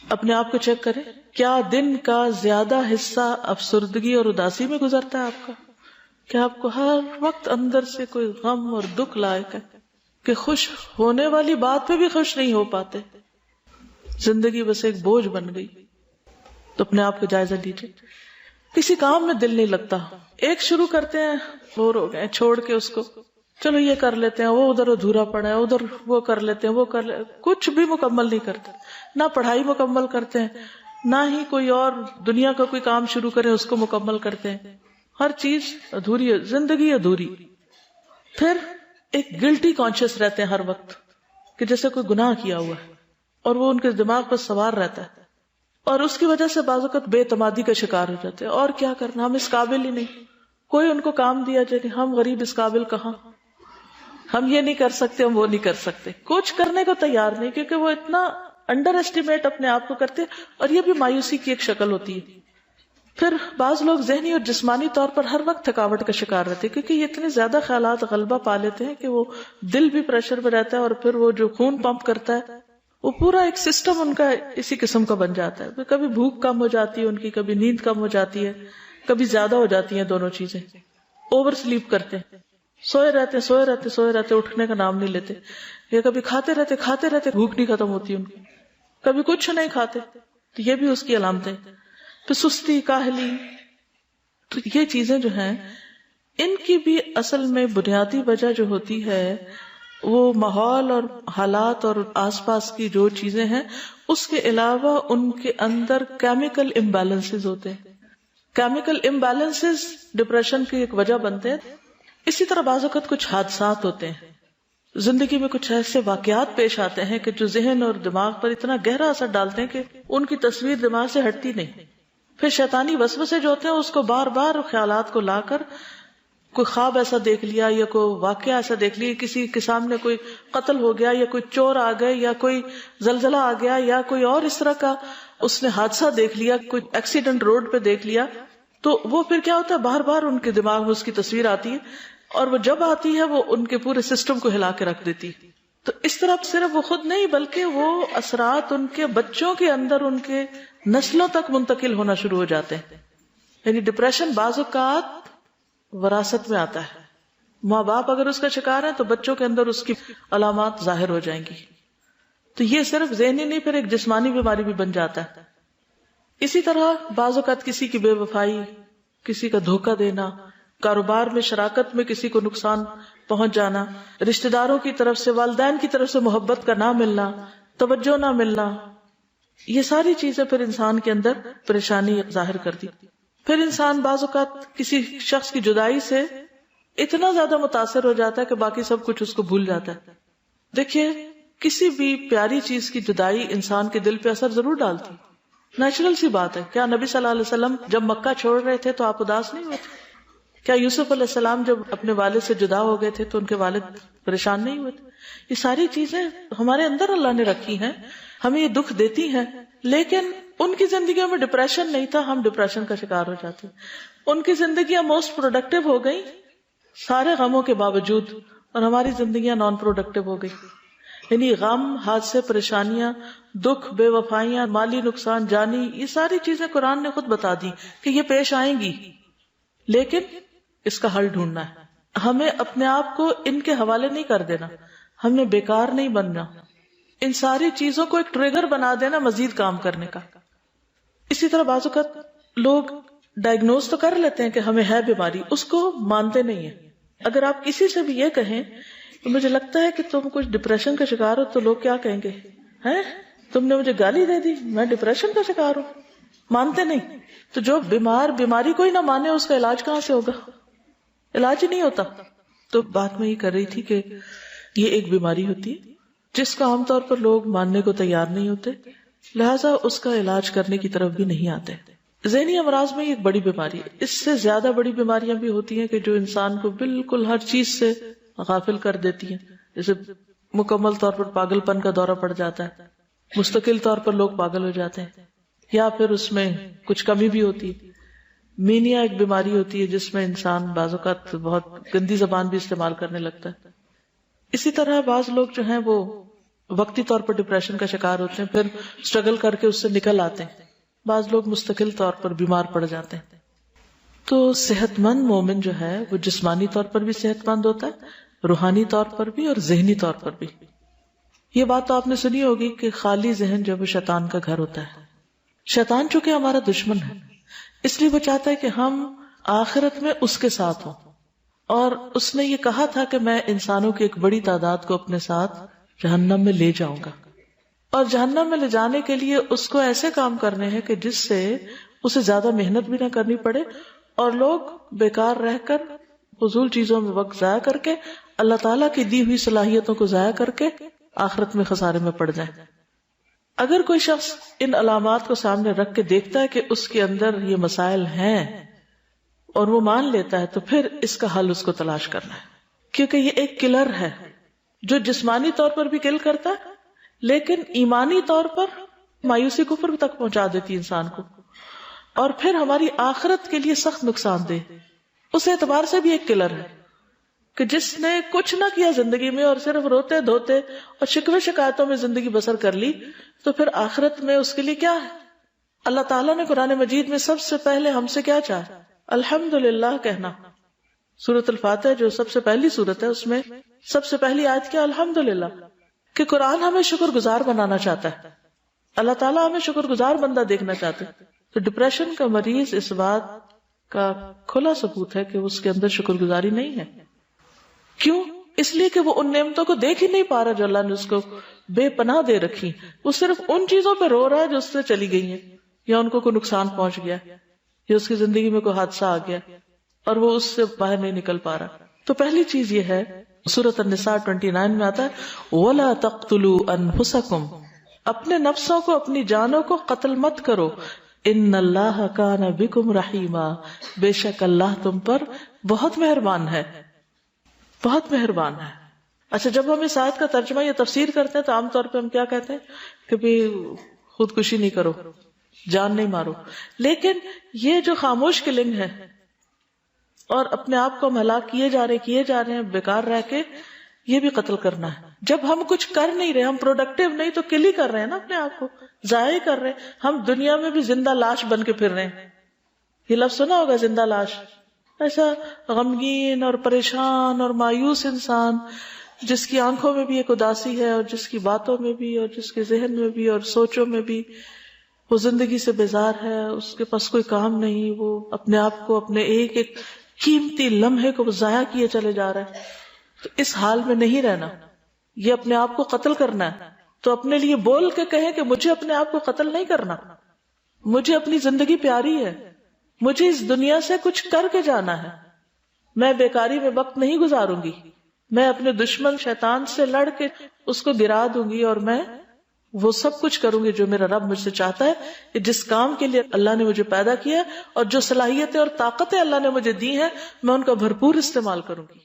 اپنے آپ کو چیک کریں، کیا دن کا زیادہ حصہ افسردگی اور اداسی میں گزرتا ہے آپ کا؟ کیا آپ کو ہر وقت اندر سے کوئی غم اور دکھ لائق ہے کہ خوش ہونے والی بات پہ بھی خوش نہیں ہو پاتے؟ زندگی بس ایک بوجھ بن گئی. تو اپنے آپ کو جائزہ لیجیے. کسی کام میں دل نہیں لگتا، ایک شروع کرتے ہیں، بور ہو گئے، چھوڑ کے اس کو، چلو یہ کر لیتے ہیں، وہ ادھر ادھورا پڑا ہے، ادھر وہ کر لیتے ہیں، وہ کر لیتے، کچھ بھی مکمل نہیں کرتے. نہ پڑھائی مکمل کرتے ہیں، نہ ہی کوئی اور دنیا کا کوئی کام شروع کریں اس کو مکمل کرتے ہیں. ہر چیز ادھوری ہے، زندگی ادھوری. پھر ایک گلٹی کانشیس رہتے ہیں ہر وقت کہ جیسے کوئی گناہ کیا ہوا ہے، اور وہ ان کے دماغ پر سوار رہتا ہے، اور اس کی وجہ سے بعض اوقات بے اعتمادی کا شکار ہو جاتے ہیں. اور کیا کرنا، ہم اس قابل ہی نہیں. کوئی ان کو کام دیا جائے کہ ہم غریب اس قابل کہاں، ہم یہ نہیں کر سکتے، ہم وہ نہیں کر سکتے، کچھ کرنے کو تیار نہیں، کیونکہ وہ اتنا انڈر ایسٹیمیٹ اپنے آپ کو کرتے، اور یہ بھی مایوسی کی ایک شکل ہوتی ہے. پھر بعض لوگ ذہنی اور جسمانی طور پر ہر وقت تھکاوٹ کا شکار رہتے ہیں، کیونکہ یہ اتنے زیادہ خیالات غلبہ پا لیتے ہیں کہ وہ دل بھی پریشر میں رہتا ہے، اور پھر وہ جو خون پمپ کرتا ہے وہ پورا ایک سسٹم ان کا اسی قسم کا بن جاتا ہے. کبھی بھوک کم ہو جاتی ہے ان کی، کبھی نیند کم ہو جاتی ہے، کبھی زیادہ ہو جاتی ہیں دونوں چیزیں. اوور سلیپ کرتے ہیں، سوئے رہتے اٹھنے کا نام نہیں لیتے، یا کبھی کھاتے رہتے بھوک نہیں ختم ہوتی ان کی، کبھی کچھ نہیں کھاتے. تو یہ بھی اس کی علامتیں. پھر سستی، کاہلی. تو یہ چیزیں جو ہیں ان کی بھی اصل میں بنیادی وجہ جو ہوتی ہے وہ ماحول اور حالات اور آس پاس کی جو چیزیں ہیں اس کے علاوہ ان کے اندر کیمیکل امبیلنسز ہوتے ہیں. کیمیکل امبیلنسز ڈپریشن کی ایک وجہ بنتے ہیں. اسی طرح بعض اوقات کچھ حادثات ہوتے ہیں زندگی میں، کچھ ایسے واقعات پیش آتے ہیں کہ جو ذہن اور دماغ پر اتنا گہرا اثر ڈالتے ہیں کہ ان کی تصویر دماغ سے ہٹتی نہیں. پھر شیطانی وسوسے جو ہوتے ہیں اس کو بار بار خیالات کو لا کر، کوئی خواب ایسا دیکھ لیا یا کوئی واقعہ ایسا دیکھ لیا، کسی کے سامنے کوئی قتل ہو گیا یا کوئی چور آ گئے یا کوئی زلزلہ آ گیا یا کوئی اور اس طرح کا اس نے حادثہ دیکھ لیا، کوئی ایکسیڈنٹ روڈ پہ دیکھ لیا، تو وہ پھر کیا ہوتا ہے، بار بار ان کے دماغ میں اس کی تصویر آتی ہے، اور وہ جب آتی ہے وہ ان کے پورے سسٹم کو ہلا کے رکھ دیتی. تو اس طرح صرف وہ خود نہیں بلکہ وہ اثرات ان کے بچوں کے اندر، ان کے نسلوں تک منتقل ہونا شروع ہو جاتے ہیں. یعنی ڈپریشن بعض اوقات وراثت میں آتا ہے. ماں باپ اگر اس کا شکار ہے تو بچوں کے اندر اس کی علامات ظاہر ہو جائیں گی. تو یہ صرف ذہنی نہیں، پھر ایک جسمانی بیماری بھی بن جاتا ہے. اسی طرح بعض اوقات کسی کی بے وفائی، کسی کا دھوکہ دینا، کاروبار میں شراکت میں کسی کو نقصان پہنچ جانا، رشتہ داروں کی طرف سے، والدین کی طرف سے محبت کا نہ ملنا، توجہ نہ ملنا، یہ ساری چیزیں پھر انسان کے اندر پریشانی ظاہر کرتی. پھر انسان بعض اوقات کسی شخص کی جدائی سے اتنا زیادہ متاثر ہو جاتا ہے کہ باقی سب کچھ اس کو بھول جاتا ہے. دیکھیے کسی بھی پیاری چیز کی جدائی انسان کے دل پہ اثر ضرور ڈالتی، نیچرل سی بات ہے. کیا نبی صلی اللہ علیہ وسلم جب مکہ چھوڑ رہے تھے تو آپ اداس نہیں ہوئے تھے؟ کیا یوسف علیہ السلام جب اپنے والد سے جدا ہو گئے تھے تو ان کے والد پریشان نہیں ہوئے تھے؟ یہ ساری چیزیں ہمارے اندر اللہ نے رکھی ہیں، ہمیں یہ دکھ دیتی ہیں، لیکن ان کی زندگیوں میں ڈپریشن نہیں تھا، ہم ڈپریشن کا شکار ہو جاتے. ان کی زندگیاں موسٹ پروڈکٹیو ہو گئی سارے غموں کے باوجود، اور ہماری زندگیاں نان پروڈکٹیو ہو گئی. یعنی غم، حادثے، پریشانیاں، دکھ، بے وفائیاں، مالی نقصان، جانی، یہ ساری چیزیں قرآن نے خود بتا دی کہ یہ پیش آئیں گی، لیکن اس کا حل ڈھونڈنا ہے. ہمیں اپنے آپ کو ان کے حوالے نہیں کر دینا، ہم نے بیکار نہیں بننا، ان ساری چیزوں کو ایک ٹریگر بنا دینا مزید کام کرنے کا. اسی طرح بعض اوقات لوگ ڈائگنوز تو کر لیتے ہیں کہ ہمیں ہے بیماری، اس کو مانتے نہیں ہیں. اگر آپ کسی سے بھی یہ کہیں تو مجھے لگتا ہے کہ تم کچھ ڈپریشن کا شکار ہو، تو لوگ کیا کہیں گے، ہیں تم نے مجھے گالی دے دی، میں ڈپریشن کا شکار ہوں. مانتے نہیں. تو جو بیمار بیماری کو ہی نہ مانے اس کا علاج کہاں سے ہوگا؟ علاج ہی نہیں ہوتا. تو بات میں یہ کر رہی تھی کہ یہ ایک بیماری ہوتی ہے جس کا عام طور پر لوگ ماننے کو تیار نہیں ہوتے، لہٰذا اس کا علاج کرنے کی طرف بھی نہیں آتے. ذہنی امراض میں ایک بڑی بیماری ہے. اس سے زیادہ بڑی بیماریاں بھی ہوتی ہیں کہ جو انسان کو بالکل ہر چیز سے غافل کر دیتی ہیں، جیسے مکمل طور پر پاگل پن کا دورہ پڑ جاتا ہے، مستقل طور پر لوگ پاگل ہو جاتے ہیں، یا پھر اس میں کچھ کمی بھی ہوتی ہے. مینیا ایک بیماری ہوتی ہے جس میں انسان بعض اوقات بہت گندی زبان بھی استعمال کرنے لگتا ہے. اسی طرح بعض لوگ جو ہیں وہ وقتی طور پر ڈپریشن کا شکار ہوتے ہیں، پھر اسٹرگل کر کے اس سے نکل آتے ہیں. بعض لوگ مستقل طور پر بیمار پڑ جاتے ہیں. تو صحت مند مومن جو ہے وہ جسمانی طور پر بھی صحت مند ہوتا ہے، روحانی طور پر بھی اور ذہنی طور پر بھی. یہ بات تو آپ نے سنی ہوگی کہ خالی ذہن جو ہے شیطان کا گھر ہوتا ہے. شیطان چونکہ ہمارا دشمن ہے، اس لیے وہ چاہتا ہے کہ ہم آخرت میں اس کے ساتھ ہوں. اور اس نے یہ کہا تھا کہ میں انسانوں کی ایک بڑی تعداد کو اپنے ساتھ جہنم میں لے جاؤں گا. اور جہنم میں لے جانے کے لیے اس کو ایسے کام کرنے ہیں کہ جس سے اسے زیادہ محنت بھی نہ کرنی پڑے اور لوگ بیکار رہ کر فضول چیزوں میں وقت ضائع کر کے اللہ تعالیٰ کی دی ہوئی صلاحیتوں کو ضائع کر کے آخرت میں خسارے میں پڑ جائیں. اگر کوئی شخص ان علامات کو سامنے رکھ کے دیکھتا ہے کہ اس کے اندر یہ مسائل ہیں اور وہ مان لیتا ہے، تو پھر اس کا حل اس کو تلاش کرنا ہے. کیونکہ یہ ایک کلر ہے جو جسمانی طور پر بھی کل کرتا ہے، لیکن ایمانی طور پر مایوسی کفر تک پہنچا دیتی انسان کو، اور پھر ہماری آخرت کے لیے سخت نقصان دہ. اس اعتبار سے بھی ایک کلر ہے کہ جس نے کچھ نہ کیا زندگی میں اور صرف روتے دھوتے اور شکوے شکایتوں میں زندگی بسر کر لی، تو پھر آخرت میں اس کے لیے کیا ہے؟ اللہ تعالیٰ نے قرآن مجید میں سب سے پہلے ہم سے کیا چاہا؟ الحمدللہ کہنا. سورۃ الفاتحہ جو سب سے پہلی سورت ہے، اس میں سب سے پہلی آیت کیا؟ الحمدللہ. کہ قرآن ہمیں شکر گزار بنانا چاہتا ہے، اللہ تعالیٰ ہمیں شکر گزار بندہ دیکھنا چاہتے ہیں. تو ڈپریشن کا مریض اس بات کا کھلا ثبوت ہے کہ اس کے اندر شکر گزاری نہیں ہے. کیوں؟ اس لیے کہ وہ ان نعمتوں کو دیکھ ہی نہیں پا رہا جو اللہ نے اس کو بے پناہ دے رکھی. وہ صرف ان چیزوں پہ رو رہا ہے جو اس سے چلی گئی ہیں، یا ان کو کوئی نقصان پہنچ گیا، یا اس کی زندگی میں کوئی حادثہ آ گیا اور وہ اس سے باہر نہیں نکل پا رہا. تو پہلی چیز یہ ہے، سورۃ النساء 29 میں آتا ہے وَلَا تَقْتُلُوا أَنفُسَكُمْ، اپنے نفسوں کو، اپنی جانوں کو قتل مت کرو. ان اللہ کان بکم رحیما، بے شک اللہ تم پر بہت مہربان ہے، بہت مہربان ہے. اچھا، جب ہم اس آیت کا ترجمہ یا تفسیر کرتے ہیں تو عام طور پہ ہم کیا کہتے ہیں کہ بھی خودکشی نہیں کرو، جان نہیں مارو. لیکن یہ جو خاموش کلنگ ہے اور اپنے آپ کو ہم ہلاک کیے جا رہے ہیں بیکار رہ کے، یہ بھی قتل کرنا ہے. جب ہم کچھ کر نہیں رہے، ہم پروڈکٹیو نہیں، تو کل ہی کر رہے ہیں نا، اپنے آپ کو ضائع کر رہے ہیں. ہم دنیا میں بھی زندہ لاش بن کے پھر رہے ہیں. یہ لفظ سنا ہوگا، زندہ لاش. ایسا غمگین اور پریشان اور مایوس انسان جس کی آنکھوں میں بھی ایک اداسی ہے، اور جس کی باتوں میں بھی، اور جس کے ذہن میں بھی اور سوچوں میں بھی وہ زندگی سے بیزار ہے، اس کے پاس کوئی کام نہیں، وہ اپنے آپ کو، اپنے ایک ایک قیمتی لمحے کو وہ ضائع کیے چلے جا رہا ہے. تو اس حال میں نہیں رہنا، یہ اپنے آپ کو قتل کرنا ہے. تو اپنے لیے بول کے کہیں کہ مجھے اپنے آپ کو قتل نہیں کرنا، مجھے اپنی زندگی پیاری ہے، مجھے اس دنیا سے کچھ کر کے جانا ہے، میں بیکاری میں وقت نہیں گزاروں گی، میں اپنے دشمن شیطان سے لڑ کے اس کو گرا دوں گی، اور میں وہ سب کچھ کروں گی جو میرا رب مجھ سے چاہتا ہے. جس کام کے لیے اللہ نے مجھے پیدا کیا اور جو صلاحیتیں اور طاقتیں اللہ نے مجھے دی ہیں، میں ان کا بھرپور استعمال کروں گی.